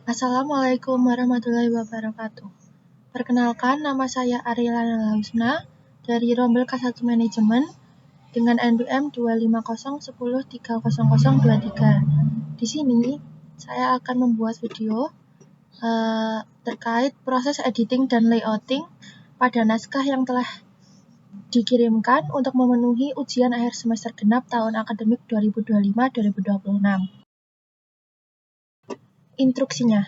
Assalamualaikum warahmatullahi wabarakatuh. Perkenalkan, nama saya Arilana Lausna dari Rombel K1 Manajemen dengan NBM 25010300023. Di sini saya akan membuat video terkait proses editing dan layouting pada naskah yang telah dikirimkan untuk memenuhi ujian akhir semester genap tahun akademik 2025-2026. Instruksinya: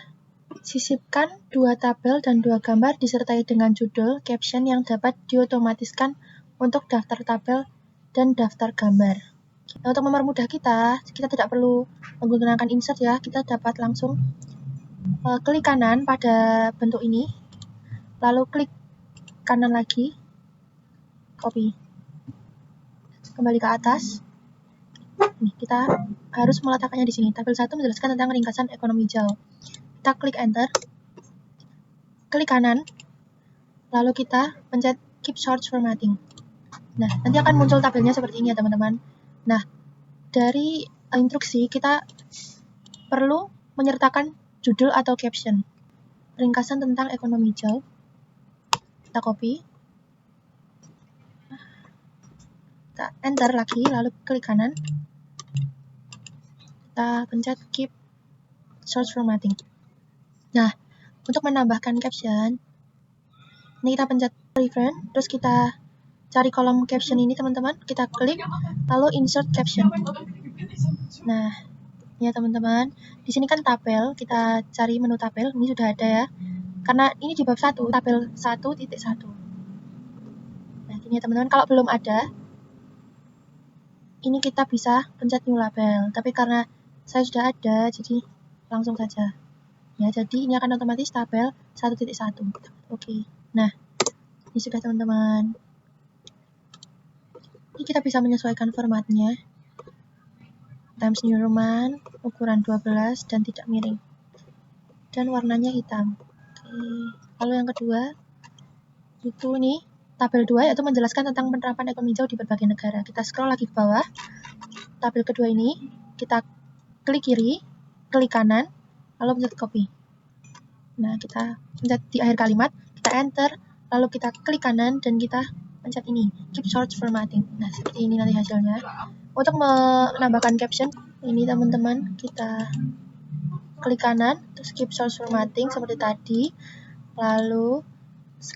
sisipkan 2 tabel dan 2 gambar disertai dengan judul, caption yang dapat diotomatiskan untuk daftar tabel dan daftar gambar. Nah, untuk mempermudah kita tidak perlu menggunakan insert ya, kita dapat langsung klik kanan pada bentuk ini, lalu klik kanan lagi, copy, kembali ke atas. Nih, kita harus meletakkannya di sini. Tabel 1 menjelaskan tentang ringkasan ekonomi hijau. Kita klik enter, klik kanan, lalu kita pencet keep source formatting. Nah, nanti akan muncul tabelnya seperti ini ya teman-teman. Nah, dari instruksi kita perlu menyertakan judul atau caption. Ringkasan tentang ekonomi hijau. Kita copy. Kita enter lagi, lalu klik kanan. Kita pencet keep source formatting. Nah, untuk menambahkan caption, ini kita pencet reference, terus kita cari kolom caption ini teman-teman, kita klik, lalu insert caption. Nah, ya teman-teman, di sini kan tabel, kita cari menu tabel, ini sudah ada ya. Karena ini di bab 1, tabel 1.1. Nah, gini ya teman-teman, kalau belum ada, ini kita bisa pencet new label. Tapi karena saya sudah ada, jadi langsung saja. Ya, jadi ini akan otomatis tabel 1.1. Oke. Nah, ini sudah teman-teman. Ini kita bisa menyesuaikan formatnya. Times New Roman, ukuran 12 dan tidak miring. Dan warnanya hitam. Oke. Lalu yang kedua, itu nih, tabel 2 yaitu menjelaskan tentang penerapan ekonomi hijau di berbagai negara. Kita scroll lagi ke bawah. Tabel kedua ini, kita klik kiri, klik kanan, lalu pencet copy. Nah, kita pencet di akhir kalimat, kita enter, lalu kita klik kanan dan kita pencet ini, keep source formatting. Nah, seperti ini nanti hasilnya. Untuk menambahkan caption, ini teman-teman, kita klik kanan, terus keep source formatting seperti tadi. Lalu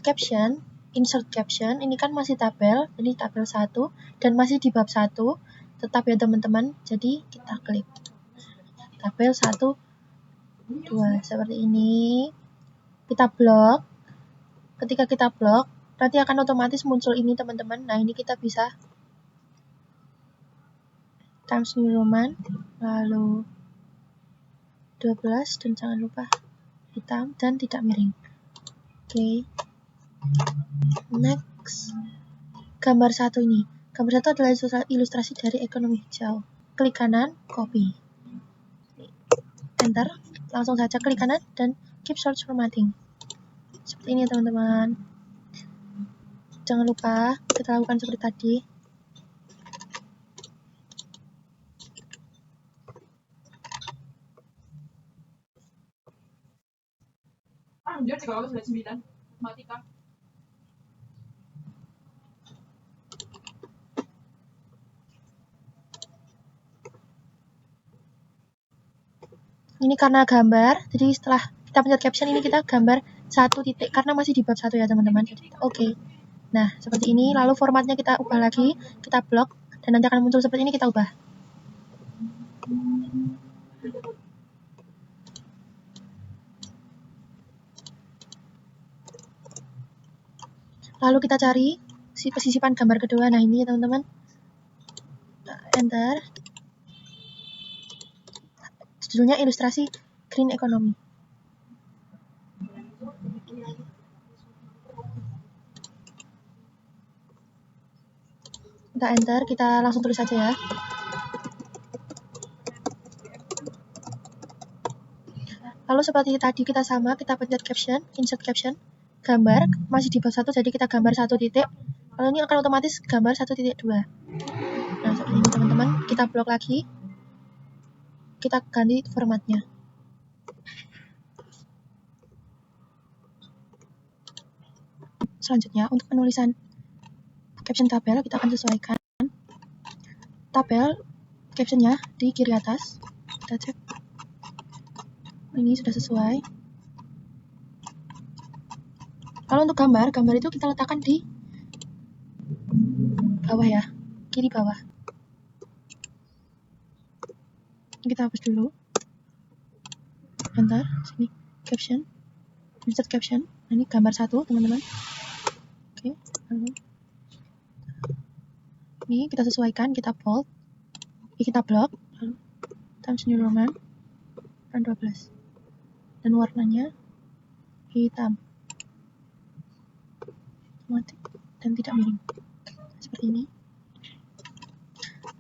caption, insert caption, ini kan masih tabel, ini tabel 1 dan masih di bab 1, tetap ya teman-teman. Jadi kita klik tabel 1, 2 seperti ini. Kita blok. Ketika kita blok, nanti akan otomatis muncul ini teman-teman. Nah, ini kita bisa Times New Roman, lalu 12 dan jangan lupa hitam dan tidak miring. Oke. Next, gambar 1 ini. Gambar 1 adalah ilustrasi dari ekonomi hijau. Klik kanan, copy. Enter, langsung saja klik kanan dan keep source formatting. Seperti ini teman-teman. Jangan lupa kita lakukan seperti tadi. Ini karena gambar, jadi setelah kita pencet caption ini kita gambar 1 titik karena masih di bab 1 ya teman-teman. Oke. Nah, seperti ini. Lalu formatnya kita ubah lagi, kita blok dan nanti akan muncul seperti ini, kita ubah. Lalu kita cari sisipan gambar kedua. Nah, ini teman-teman. Enter. Judulnya ilustrasi green economy. Kita enter, kita langsung tulis saja ya. Lalu seperti tadi kita sama, kita pencet caption, insert caption, gambar, masih di bab 1, jadi kita gambar 1 titik. Lalu ini akan otomatis gambar 1.2. Nah, seperti ini teman-teman. Kita blok lagi. Kita ganti formatnya. selanjutnya untuk penulisan caption tabel kita akan sesuaikan tabel captionnya di kiri atas. Kita cek ini sudah sesuai. Kalau untuk gambar itu kita letakkan di bawah ya, kiri bawah. Kita hapus dulu. Bentar, sini caption, insert caption. Nah, ini gambar 1 teman-teman. Oke, lalu ini kita sesuaikan, kita bold, kita block, lalu Times New Roman dan 12, dan warnanya hitam, dan tidak miring, seperti ini.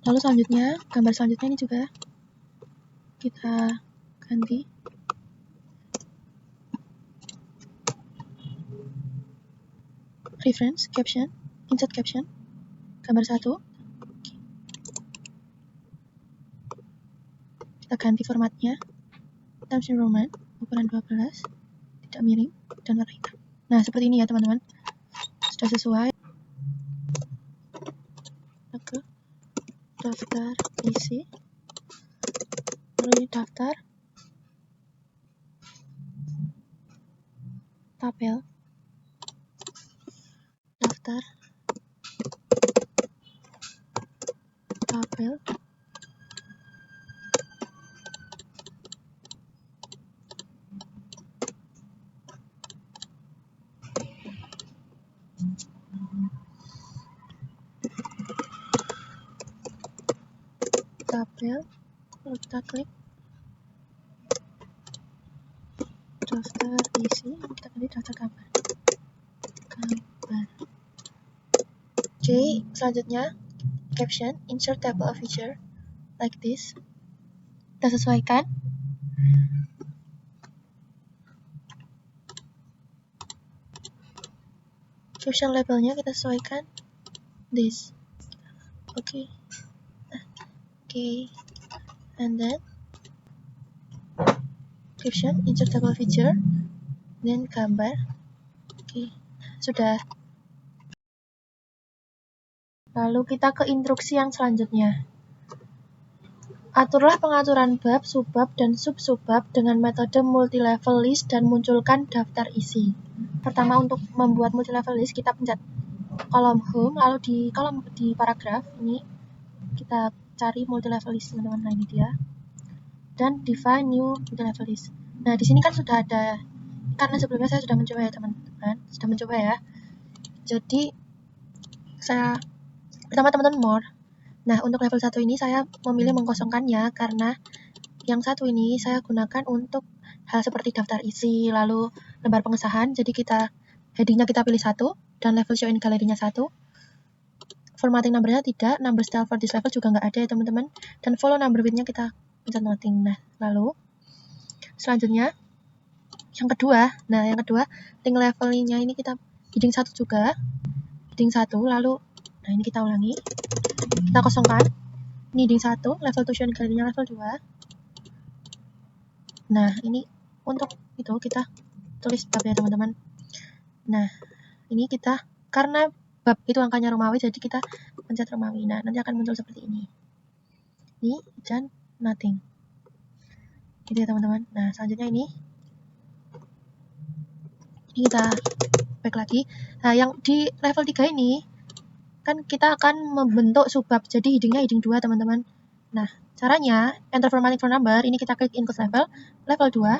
Lalu selanjutnya, gambar selanjutnya ini juga kita ganti. Reference, caption, insert caption, gambar 1. Kita ganti formatnya, Times New Roman, ukuran 12, tidak miring, dan warna hitam. Nah, seperti ini ya teman-teman. Sudah sesuai. Oke. Daftar isi. Lalu ini daftar tabel. Daftar tabel. Tabel, lalu kita klik daftar isi, kita pilih daftar gambar. J, selanjutnya caption, insert table of feature like this. Kita sesuaikan. Caption labelnya kita sesuaikan this. Okay. And then caption, insert table feature, then gambar. Oke, sudah. Lalu kita ke instruksi yang selanjutnya. Aturlah pengaturan bab, subbab, dan sub-subbab dengan metode multi-level list dan munculkan daftar isi. Pertama, untuk membuat multi-level list, kita pencet kolom home, lalu di kolom di paragraf ini kita cari multi-level list, teman-teman. Nah, ini dia. Dan define new multi-level list. Nah, di sini kan sudah ada, karena sebelumnya saya sudah mencoba ya, teman-teman. Sudah mencoba ya. Jadi, saya pertama teman-teman more. Nah, untuk level 1 ini saya memilih mengkosongkannya karena yang satu ini saya gunakan untuk hal seperti daftar isi, lalu lembar pengesahan. Jadi kita headingnya kita pilih 1 dan level show in galerinya 1. Formatting numbernya tidak, number style for this level juga nggak ada ya teman-teman. Dan follow number width-nya kita pencet nothing. Nah, lalu selanjutnya yang kedua, link levelnya ini kita heading 1 juga. Heading 1, lalu nah ini kita ulangi. Kita kosongkan. Ini heading 1, level to show in galerinya level 2. Nah, ini untuk itu kita tulis bab ya teman-teman. Nah, ini kita karena bab itu angkanya Romawi, jadi kita pencet Romawi. Nah, nanti akan muncul seperti ini. Ini dan nothing. Gitu ya teman-teman. Nah, selanjutnya ini kita back lagi. Nah, yang di level 3 ini kan kita akan membentuk subbab. Jadi headingnya heading 2 teman-teman. Nah, caranya enter formatting for number, ini kita klik include level 2. Nah,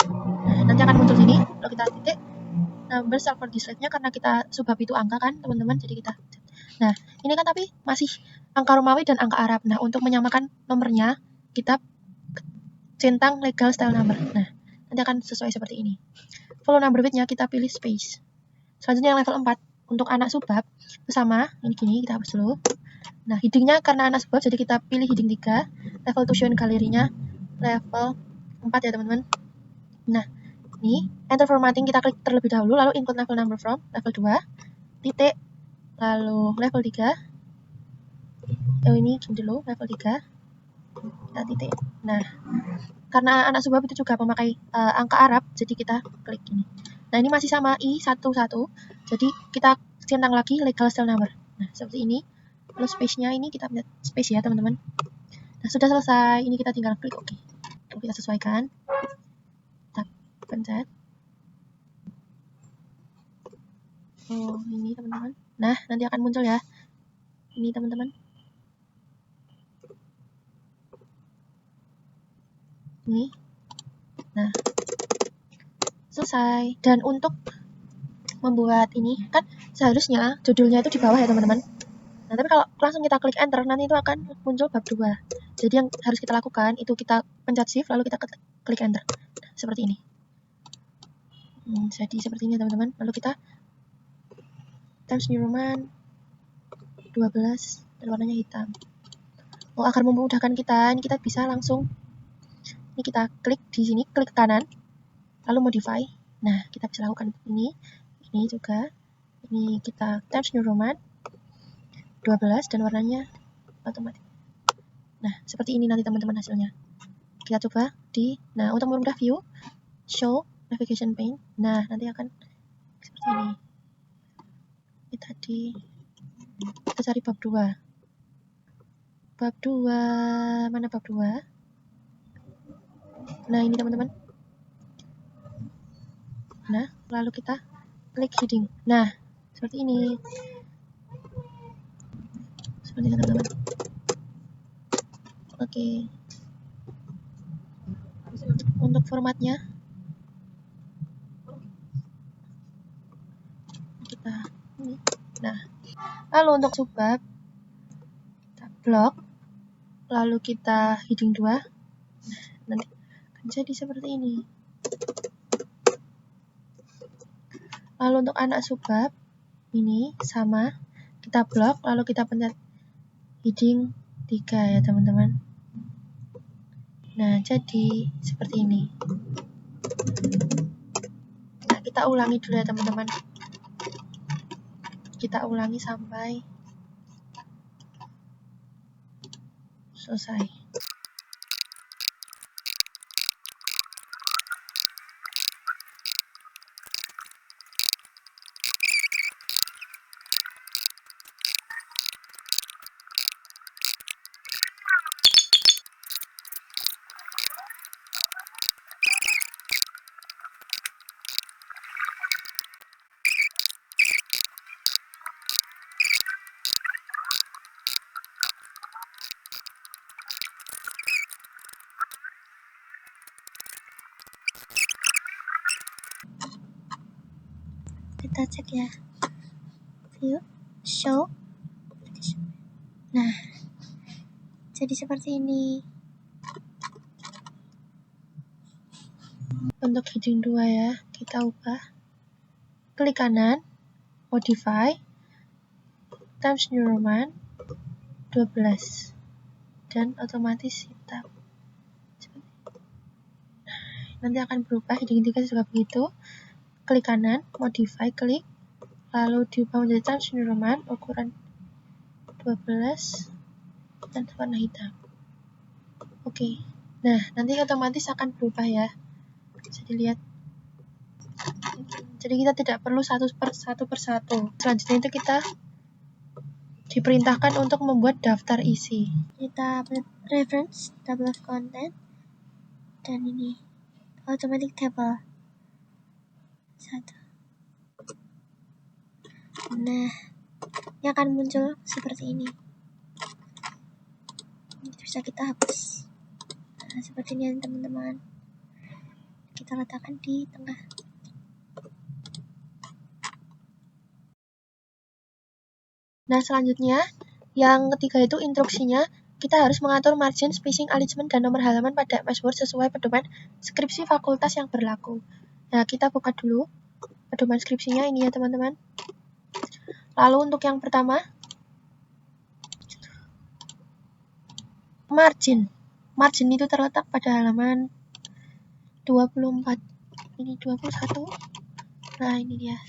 nanti akan muncul sini. Lalu kita titik number style for this slide-nya karena kita subbab itu angka kan teman-teman, jadi kita. Nah, ini kan tapi masih angka Romawi dan angka Arab. Nah, untuk menyamakan nomornya kita centang legal style number. Nah, nanti akan sesuai seperti ini. Follow number width-nya kita pilih space. Selanjutnya yang level 4 untuk anak subbab sama ini gini, kita hapus dulu. Nah, headingnya karena anak subbab jadi kita pilih heading 3, level to show in galerinya level 4 ya teman-teman. Nah, ini enter formatting kita klik terlebih dahulu, lalu include level number from level 2, titik, lalu level 3. Ini gini dulu, level 3. Kita titik. Nah, karena anak subbab itu juga memakai angka Arab, jadi kita klik ini. Nah, ini masih sama I11. Jadi kita centang lagi legal cell number. Nah, seperti ini. Lalu space-nya ini kita lihat space ya, teman-teman. Nah, sudah selesai. Ini kita tinggal klik OK. Lalu kita sesuaikan. Kita pencet. Oh, ini teman-teman. Nah, nanti akan muncul ya. Ini teman-teman. Ini. Nah, selesai. Dan untuk membuat ini, kan seharusnya judulnya itu di bawah ya teman-teman. Nah, tapi kalau langsung kita klik enter, nanti itu akan muncul bab 2. Jadi yang harus kita lakukan, itu kita pencet shift, lalu kita klik enter. Nah, seperti ini. Jadi seperti ini teman-teman. Lalu kita Times New Roman 12 dan warnanya hitam. Oh, agar memudahkan kita, ini kita bisa langsung, ini kita klik di sini, klik kanan, lalu modify. Nah, kita bisa lakukan ini juga. Ini kita Times New Roman 12 dan warnanya otomatis. Nah, seperti ini nanti teman-teman hasilnya. Kita coba nah, untuk mempermudah view, show navigation pane. Nah, nanti akan seperti ini. Kita cari bab 2. Bab 2, mana bab 2? Nah, ini teman-teman. Nah, lalu kita klik heading. Nah, seperti ini. Seperti ini teman-teman. Oke. Untuk formatnya kita ini. Nah, lalu untuk subbab kita blok, lalu kita heading 2. Nah, nanti akan jadi seperti ini. Lalu untuk anak subbab ini sama, kita blok, lalu kita pencet heading 3 ya teman-teman. Nah, jadi seperti ini. Nah, kita ulangi dulu ya teman-teman. Kita ulangi sampai selesai. Kita cek ya, view, show. Nah, jadi seperti ini. Untuk heading 2 ya, kita ubah. Klik kanan, modify, Times New Roman 12 dan otomatis hitam. Nanti akan berubah, heading 3 juga begitu. Klik kanan, modify, klik, lalu diubah menjadi Times New Roman ukuran 12 dan warna hitam. Oke. Nah, nanti otomatis akan berubah ya. Bisa dilihat. Jadi kita tidak perlu satu persatu. Selanjutnya itu kita diperintahkan untuk membuat daftar isi. Kita reference, table of content, dan ini automatic table 1. Nah, ini akan muncul seperti ini. Ini bisa kita hapus. Nah, seperti ini teman-teman. Kita letakkan di tengah. Nah, selanjutnya yang ketiga itu instruksinya. Kita harus mengatur margin, spacing, alignment, dan nomor halaman pada MS Word sesuai pedoman skripsi fakultas yang berlaku. Nah, kita buka dulu pedoman skripsinya ini ya teman-teman. Lalu untuk yang pertama, margin. Margin itu terletak pada halaman 24. Ini 21. Nah, ini dia.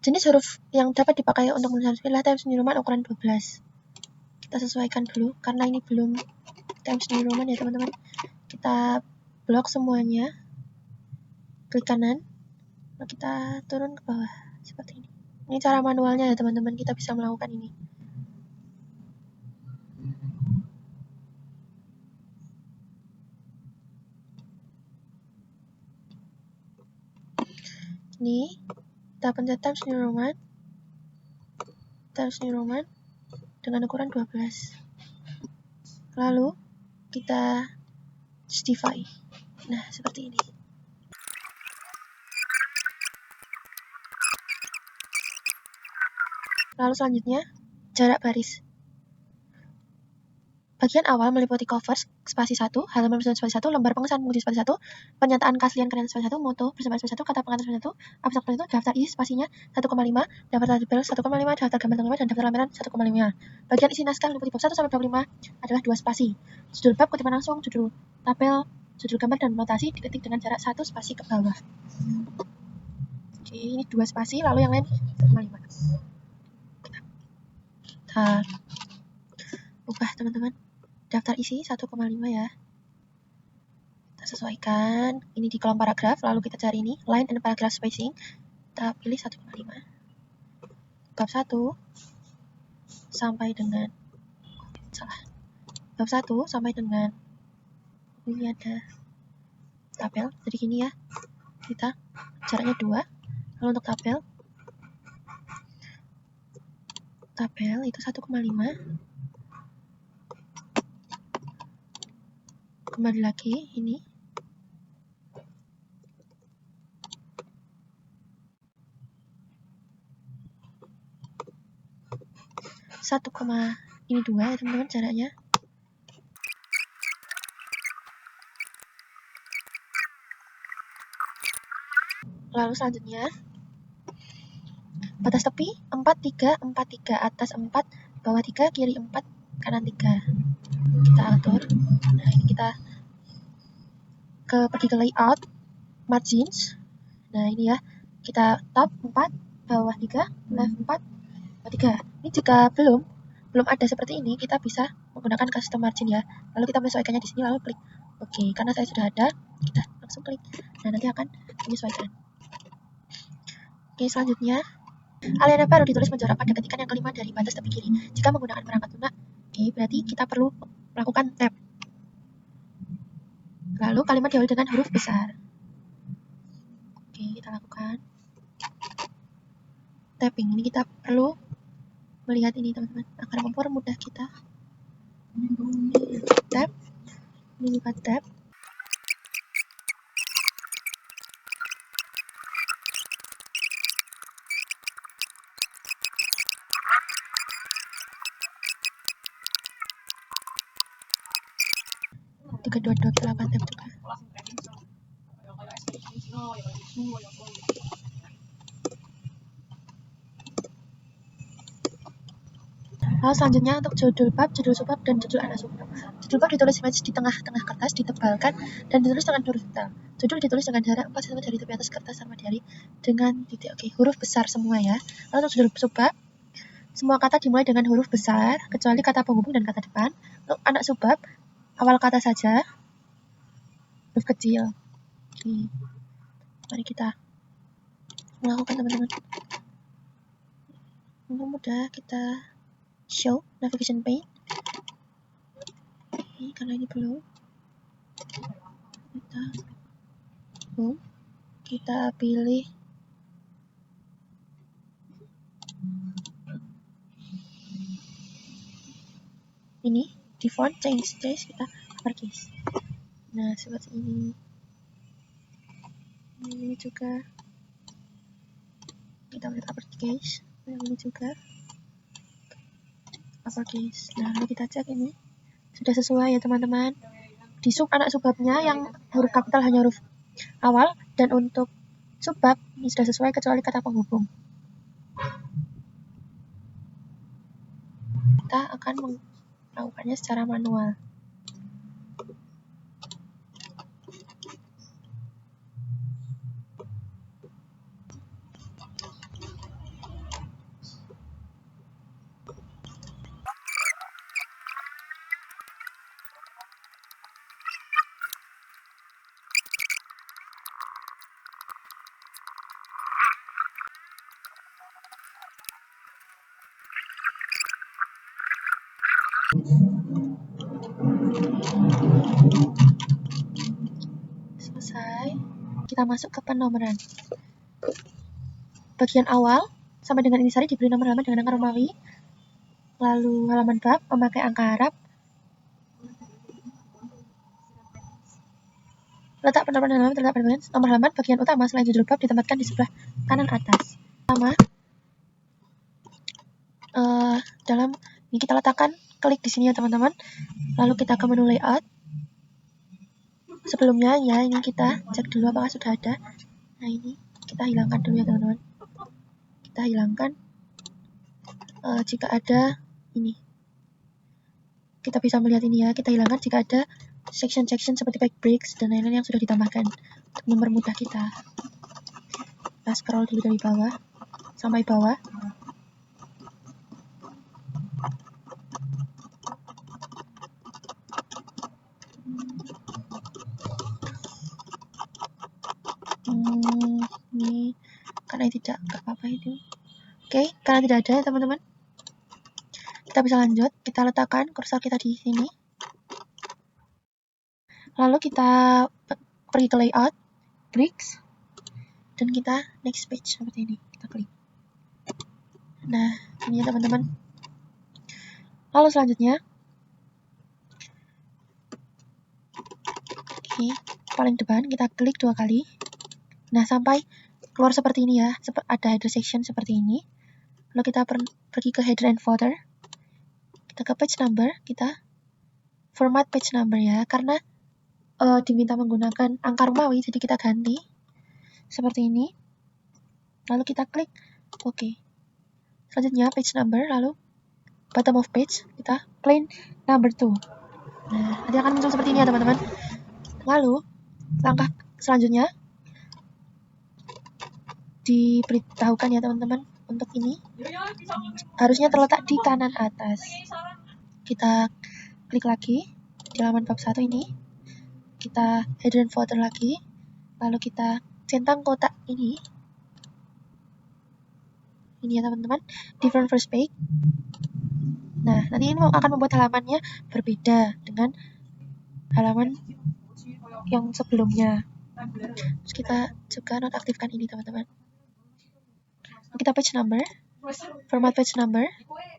Jenis huruf yang dapat dipakai untuk menulis adalah Times New Roman ukuran 12. Kita sesuaikan dulu, karena ini belum Times New Roman ya teman-teman. Kita blok semuanya. Klik kanan. Lalu kita turun ke bawah. seperti ini. Ini cara manualnya ya teman-teman, kita bisa melakukan ini. Ini kita pencet Times New Roman dengan ukuran 12. Lalu kita justify. Nah, seperti ini. Lalu selanjutnya, jarak baris. Bagian awal meliputi cover, spasi 1, halaman bersama spasi 1, lembar pengesahan penguji spasi 1, pernyataan keaslian keren spasi 1, moto bersama spasi 1, kata pengantar spasi 1, abstrak spasi 1, daftar isi spasinya 1,5, daftar tabel 1,5, daftar gambar 1,5, dan daftar lampiran 1,5. Bagian isi naskah meliputi bab 1 sampai bab 5 adalah 2 spasi. Judul bab kutipan langsung, judul tabel, judul gambar, dan notasi diketik dengan jarak 1 spasi ke bawah. Oke, ini 2 spasi, lalu yang lain 1,5. Kita ubah teman-teman. Daftar isi 1,5 ya. Kita sesuaikan. Ini di kolom paragraf, lalu kita cari ini, line and paragraph spacing. Kita pilih 1,5. Bab 1 sampai dengan Bab 1 sampai dengan ini ada tabel. Jadi gini ya. Kita jaraknya 2. Lalu untuk tabel itu 1,5. Kembali lagi ini 1, ini 2 ya teman-teman jaraknya. Lalu selanjutnya batas tepi 4, 3, 4, 3, atas 4, bawah 3, kiri 4, kanan 3. Kita atur. Nah, ini kita pergi ke layout, margins. Nah, ini ya. Kita top 4, bawah 3, left 4, bawah 3. Ini jika belum ada seperti ini, kita bisa menggunakan custom margin ya. Lalu kita menyesuaikannya di sini, lalu klik oke. Karena saya sudah ada, kita langsung klik. Nah, nanti akan menyesuaikan. Oke, selanjutnya aliran baru ditulis menjorok pada ketikan yang kelima dari batas tepi kiri. Jika menggunakan perangkat lunak, oke, berarti kita perlu melakukan tab. Lalu kalimat diawali dengan huruf besar. Oke, kita lakukan tapping. Ini kita perlu melihat ini teman-teman agar mempermudah kita. Tab, ini juga tab. Di kedua-dua kita lakukan tab juga. Lalu selanjutnya untuk judul bab, judul subbab, dan judul anak subbab. Judul bab ditulis image di tengah-tengah kertas, ditebalkan, dan ditulis dengan huruf hitam. Judul ditulis dengan jarak 4 cm dari tepi atas kertas sama dari dengan titik. Oke, huruf besar semua ya. Lalu untuk judul subbab, semua kata dimulai dengan huruf besar, kecuali kata penghubung dan kata depan. Untuk anak subbab, awal kata saja, huruf kecil. Oke, mari kita melakukan teman-teman. Mudah kita show navigation pane. Oke, karena ini belum. Kita pilih ini di font change kita uppercase. Nah, seperti ini. Ini juga kita lihat uppercase. Ini juga uppercase. Nah, lalu kita cek ini sudah sesuai ya teman-teman. Di sub anak subbabnya yang huruf kapital hanya huruf awal, dan untuk subbab ini sudah sesuai kecuali kata penghubung. Kita akan melakukannya secara manual. kita masuk ke penomoran. Bagian awal sampai dengan intisari diberi nomor halaman dengan angka Romawi, lalu halaman bab memakai angka Arab. Letak penerapan halaman terletak pada nomor halaman bagian utama selain judul bab ditempatkan di sebelah kanan atas. Pertama, dalam ini kita letakkan klik di sini ya teman-teman. Lalu kita ke menu layout. Sebelumnya ya ini kita cek dulu apakah sudah ada. Nah ini kita hilangkan dulu ya teman-teman. Kita hilangkan. Jika ada ini, kita bisa melihat ini ya. Kita hilangkan jika ada section-section seperti back breaks dan lain-lain yang sudah ditambahkan untuk mempermudah kita. Kita scroll dulu dari bawah sampai bawah. Ini karena tidak apa-apa itu. Oke, karena tidak ada teman-teman, kita bisa lanjut. Kita letakkan kursor kita di sini. Lalu kita pergi ke layout, bricks, dan kita next page seperti ini. Kita klik. Nah, ini ya teman-teman. Lalu selanjutnya, oke, paling depan kita klik 2 kali. Nah, sampai keluar seperti ini ya, ada header section seperti ini. Lalu kita pergi ke header and footer. Kita ke page number, kita format page number ya, karena diminta menggunakan angka Romawi, jadi kita ganti seperti ini. Lalu kita klik OK. Selanjutnya page number, lalu bottom of page, kita plain number 2. Nah, nanti akan muncul seperti ini ya teman-teman. Lalu, langkah selanjutnya, diberitahukan ya teman-teman, untuk ini harusnya terletak di kanan atas. Kita klik lagi di halaman bab 1 ini, kita header and footer lagi, lalu kita centang kotak ini ya teman-teman, different first page. Nah, nanti ini akan membuat halamannya berbeda dengan halaman yang sebelumnya. Terus kita juga nonaktifkan ini teman-teman. Kita page number, format page number,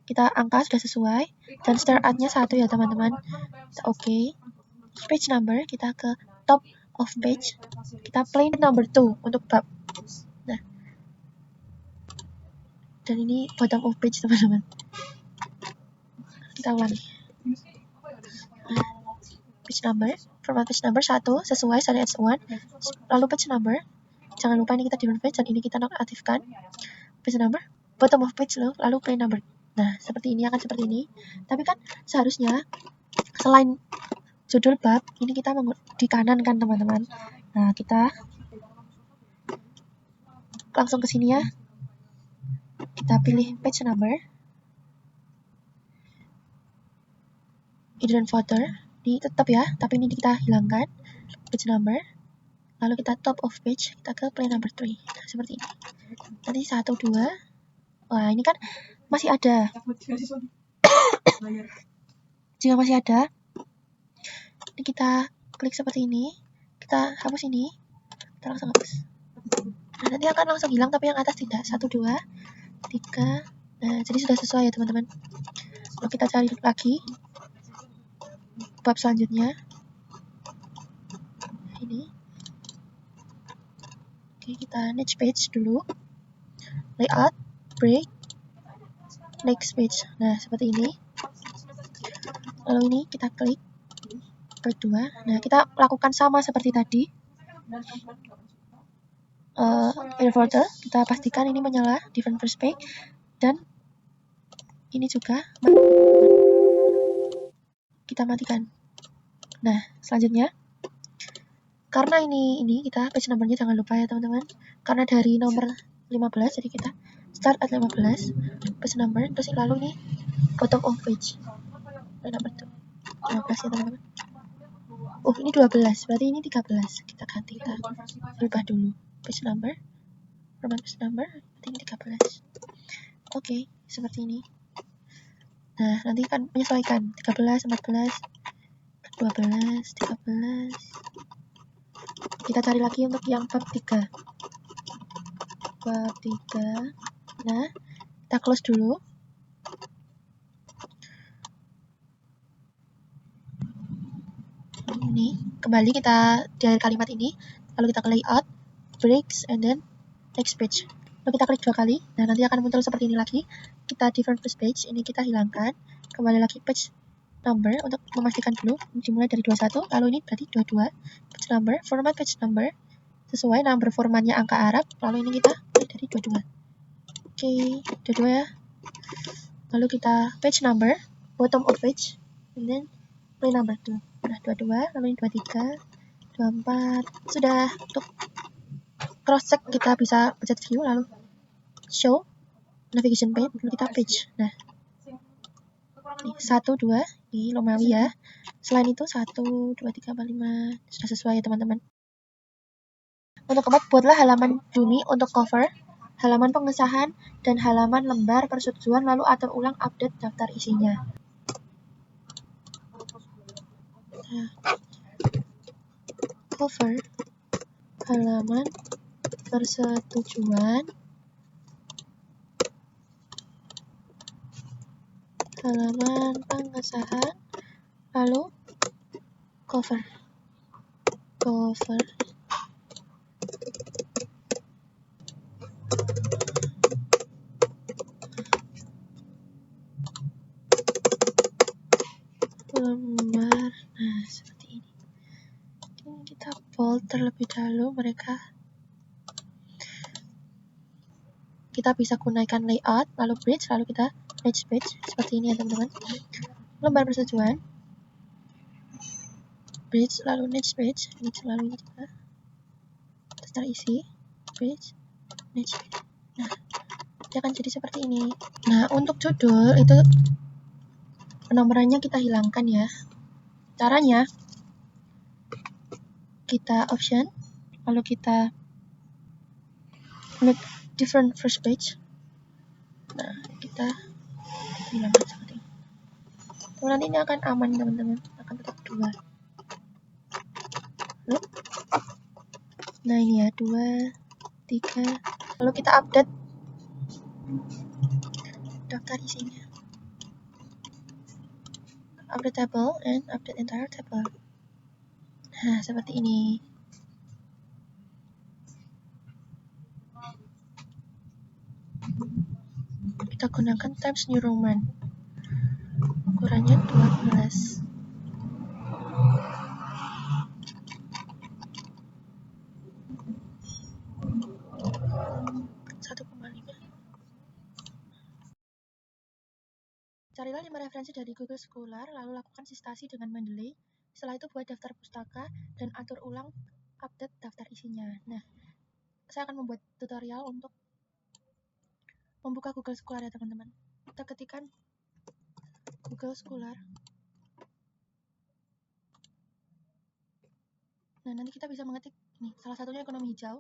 kita angka sudah sesuai, dan start at-nya 1 ya teman-teman. Kita OK. Page number, kita ke top of page, kita plain number 2 untuk bab. Nah, dan ini bottom of page teman-teman. Kita ulangi. Page number, format page number 1 sesuai start at 1, lalu page number, jangan lupa ini kita different page, dan ini kita nonaktifkan. Page number, bottom of page, lalu plain number. Nah, seperti ini, akan seperti ini. Tapi kan seharusnya selain judul bab, ini kita di kanan kan teman-teman. Nah, kita langsung ke sini ya. Kita pilih page number, header and footer, ini tetap ya, tapi ini kita hilangkan page number. Lalu kita top of page, kita ke plain number 3. Nah, seperti ini. Nanti 1, 2. Wah, ini kan masih ada. Jika masih ada, ini kita klik seperti ini. Kita hapus ini. Kita langsung hapus. Nah, nanti akan langsung hilang, tapi yang atas tidak. 1, 2, 3. Nah, jadi sudah sesuai ya teman-teman. Lalu kita cari lagi bab selanjutnya. Ini. Oke, kita next page dulu. Layout, break, next page. Nah, seperti ini. Lalu ini kita klik bab 2. Nah, kita lakukan sama seperti tadi. Inverter, kita pastikan ini menyala different first page, dan ini juga kita matikan. Nah, selanjutnya, karena ini kita page numbernya jangan lupa ya teman-teman, karena dari nomor 15, jadi kita start at 15, page number, terus lalu ini bottom of page, nomor 15 ya teman-teman. Ini 12, berarti ini 13, kita ganti, kita rubah dulu page number, format page number, berarti ini 13. Oke, seperti ini. Nah, nanti kan menyesuaikan 13, 14, 12, 13. Kita cari lagi untuk yang bab 3. Bab 3. Nah, kita close dulu. Ini, kembali kita di akhir kalimat ini, lalu kita ke layout, breaks, and then next page. Lalu kita klik 2 kali, nah nanti akan muncul seperti ini lagi. Kita different first page, ini kita hilangkan. Kembali lagi page number untuk memastikan dulu, dimulai dari 21, lalu ini berarti 22. Page number, format page number, sesuai number formatnya angka Arab, lalu ini kita dari 22. Oke, 22 ya. Lalu kita page number, bottom of page, and then play number 2. Nah, 22, lalu ini 23, 24. Sudah. Untuk cross check kita bisa pencet view, lalu show navigation page, lalu kita page. Nah, nih, 1, 2, ini Romawi ya. Selain itu 1, 2, 3, 4, 5. Sudah sesuai ya teman-teman. Untuk keempat, buatlah halaman Dumi untuk cover, halaman pengesahan, dan halaman lembar persetujuan, lalu atur ulang update daftar isinya. Nah, cover, halaman persetujuan, halaman pengesahan, lalu cover. Lembar, nah seperti ini. Ini kita bold terlebih dahulu mereka. Kita bisa gunakan layout, lalu bridge, lalu kita next page seperti ini ya teman-teman. Lembar persetujuan, bridge, lalu next page, lalu ini juga daftar isi, bridge, next page. Nah, dia akan jadi seperti ini. Nah, untuk judul itu penomorannya kita hilangkan ya. Caranya kita option, lalu kita make different first page. Nah, kita hilangkan seperti ini. Nanti ini akan aman teman-teman, akan tetap 2. Nah ini ya, 2, 3. Lalu kita update daftar isinya. Update table and update entire table. Nah, seperti ini. Kita gunakan Times New Roman. Ukurannya 12. Carilah 5 referensi dari Google Scholar, lalu lakukan sistasi dengan Mendeley. Setelah itu buat daftar pustaka dan atur ulang update daftar isinya. Nah, saya akan membuat tutorial untuk membuka Google Scholar ya teman-teman. Kita ketikkan Google Scholar. Nah, nanti kita bisa mengetik nih, salah satunya ekonomi hijau.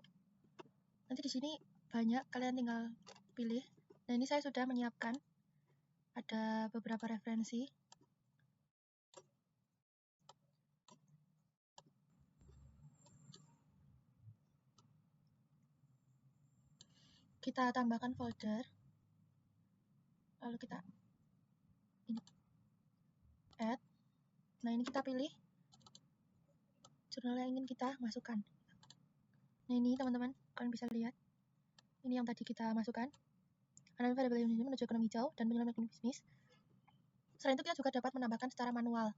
Nanti di sini banyak, kalian tinggal pilih. Nah, ini saya sudah menyiapkan ada beberapa referensi. Kita tambahkan folder. Lalu kita ini add. Nah, ini kita pilih jurnal yang ingin kita masukkan. Nah, ini teman-teman, kalian bisa lihat. Ini yang tadi kita masukkan. Analisa variabel ini menuju ekonomi hijau dan penyuluhan ekonomi bisnis. Selain itu, kita juga dapat menambahkan secara manual.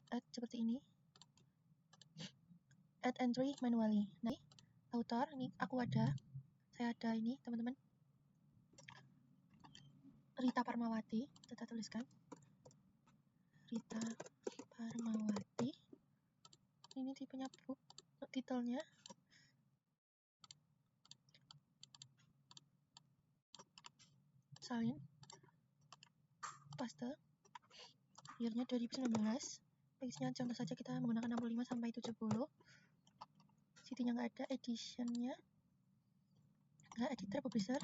Add seperti ini. Add entry manually. Nah, author, ini aku ada. Saya ada ini, teman-teman. Rita Parmawati, kita tuliskan. Rita Parmawati. Ini tipenya book, titelnya. Salin. Paste. Year-nya 2019. Page-nya contoh saja kita menggunakan 65 sampai 70. City-nya nggak ada, edition-nya nggak, editor, publisher,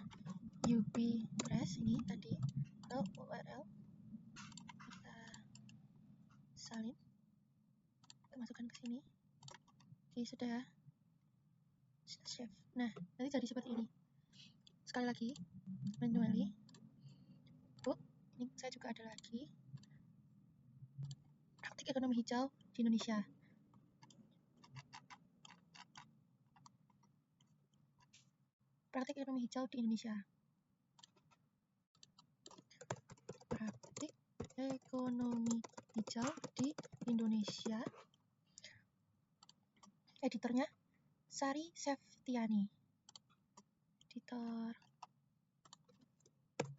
UB Press, ini tadi, URL, kita salin, kita masukkan ke sini. Oke, sudah. Save. Nah, nanti jadi seperti ini. Sekali lagi, manually. Ini saya juga ada lagi. Praktik ekonomi hijau di Indonesia. Praktik ekonomi hijau di Indonesia. Praktik ekonomi hijau di Indonesia. Editornya Sari Septiani. Editor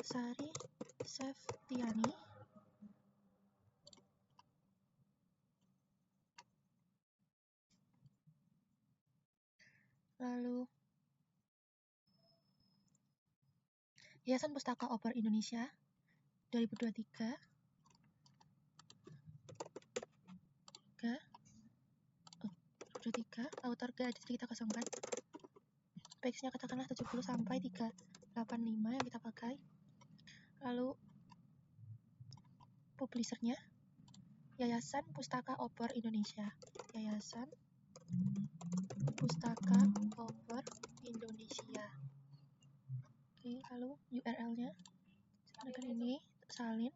Sari Septiani. Lalu Yayasan Pustaka Obor Indonesia 2023. Author guide kita kosongkan. Page-nya katakanlah 70 sampai 385 yang kita pakai. Lalu publishernya Yayasan Pustaka Obor Indonesia. Yayasan Pustaka Obor Indonesia. Oke, lalu URL-nya seperti ini, salin.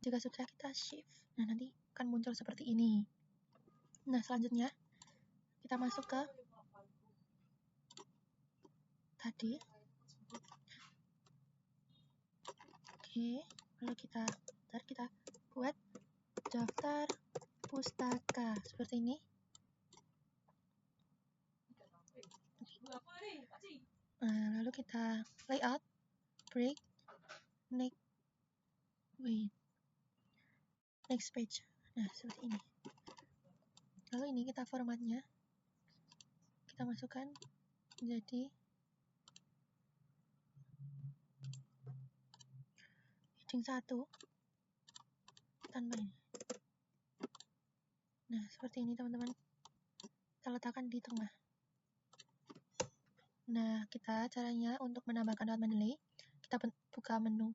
Jika sudah, kita shift. Nah, nanti akan muncul seperti ini. Nah, selanjutnya kita masuk ke tadi. Oke, lalu kita buat daftar pustaka seperti ini. Nah, lalu kita layout, break, next page. Nah, seperti ini. Lalu ini kita formatnya, kita masukkan menjadi heading 1 tanpa ini. Nah, seperti ini teman-teman. Kita letakkan di tengah. Nah, kita caranya untuk menambahkan dot mendeley, kita buka menu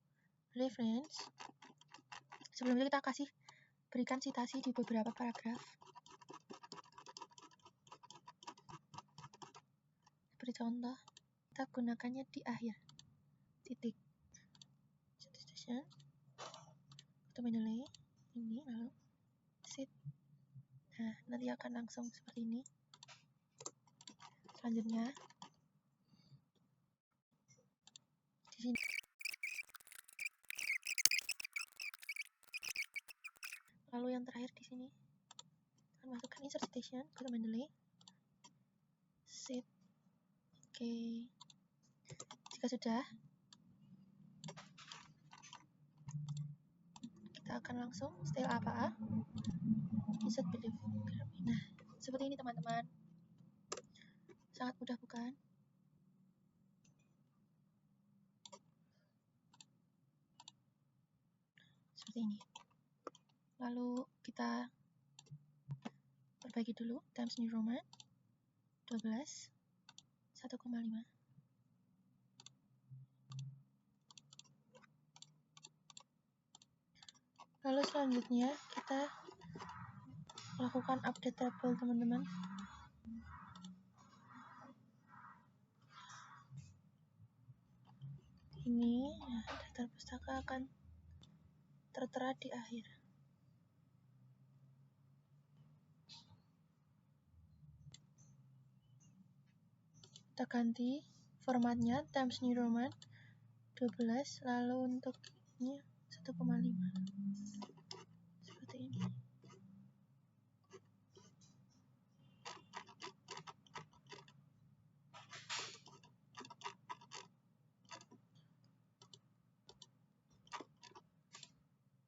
reference. Sebelumnya kita berikan citasi di beberapa paragraf. Seperti contoh, kita gunakannya di akhir. Titik. Citation. Dot mendeley. Ini lalu sit. Nah, nanti akan langsung seperti ini. Selanjutnya di sini. Lalu yang terakhir di sini akan masukkan insert citation, dot mendeley, sit. Oke. Jika sudah, kita akan langsung style apa? Insert belief. Nah, seperti ini teman-teman. Sangat mudah bukan? Seperti ini. Lalu kita perbaiki dulu. Times New Roman 12 1,5. Lalu selanjutnya kita lakukan update table teman-teman. Ini daftar pustaka akan tertera di akhir. Kita ganti formatnya Times New Roman 12, lalu untuk ini 1,5 seperti ini.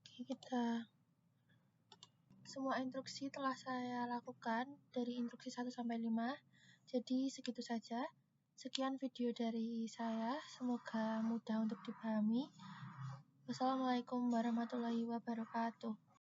Oke, kita semua instruksi telah saya lakukan dari instruksi 1 sampai 5. Jadi segitu saja. Sekian video dari saya, semoga mudah untuk dipahami. Wassalamualaikum warahmatullahi wabarakatuh.